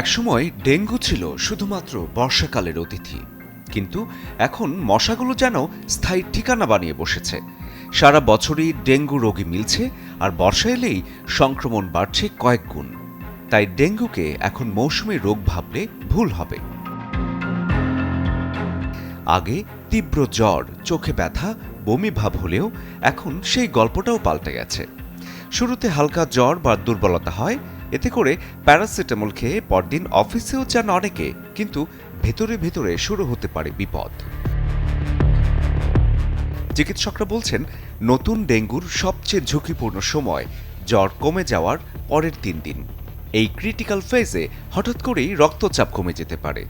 একসময় ডেঙ্গু ছিল শুধুমাত্র বর্ষাকালের অতিথি, কিন্তু এখন মশাগুলো যেন স্থায়ী ঠিকানা বানিয়ে বসেছে। সারা বছরই ডেঙ্গু রোগী মিলছে, আর বর্ষা এলেই সংক্রমণ বাড়ছে কয়েক গুণ। তাই ডেঙ্গুকে এখন মৌসুমী রোগ ভাবলে ভুল হবে। আগে তীব্র জ্বর, চোখে ব্যথা, বমি ভাব হলেও এখন সেই গল্পটাও পাল্টে গেছে। শুরুতে হালকা জ্বর বা দুর্বলতা হয়, এতে করে প্যারাসিটামল খেয়ে পরদিন অফিসেও যান অনেকে, কিন্তু ভেতরে ভেতরে শুরু হতে পারে বিপদ। চিকিৎসকরা বলছেন, নতুন ডেঙ্গুর সবচেয়ে ঝুঁকিপূর্ণ সময় জ্বর কমে যাওয়ার পরের 3 দিন। এই ক্রিটিক্যাল ফেজে হঠাৎ করেই রক্তচাপ কমে যেতে পারে,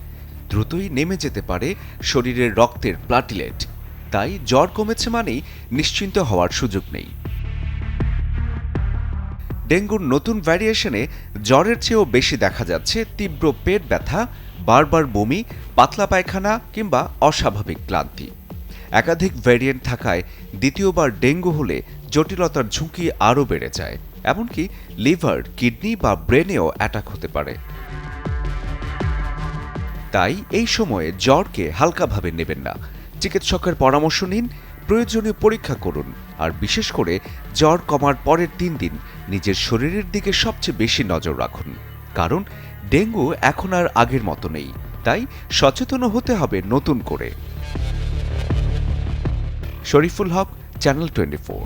দ্রুতই নেমে যেতে পারে শরীরের রক্তের প্লাটিলেট। তাই জ্বর কমেছে মানেই নিশ্চিন্ত হওয়ার সুযোগ নেই। ডেঙ্গুর নতুন ভ্যারিয়েশনে জ্বরের চেয়েও বেশি দেখা যাচ্ছে তীব্র পেট ব্যথা, বারবার বমি, পাতলা পায়খানা কিংবা অস্বাভাবিক ক্লান্তি। একাধিক ভ্যারিয়েন্ট থাকায় দ্বিতীয়বার ডেঙ্গু হলে জটিলতার ঝুঁকি আরও বেড়ে যায়। এমনকি লিভার, কিডনি বা ব্রেনেও অ্যাটাক হতে পারে। তাই এই সময়ে জ্বরকে হালকাভাবে নেবেন না। চিকিৎসকের পরামর্শ নিন, প্রয়োজনীয় পরীক্ষা করুন, আর বিশেষ করে জ্বর কমার পরের 3 দিন নিজের শরীরের দিকে সবচেয়ে বেশি নজর রাখুন। কারণ ডেঙ্গু এখন আর আগের মতো নেই, তাই সচেতন হতে হবে নতুন করে। শরীফুল হক, চ্যানেল 24।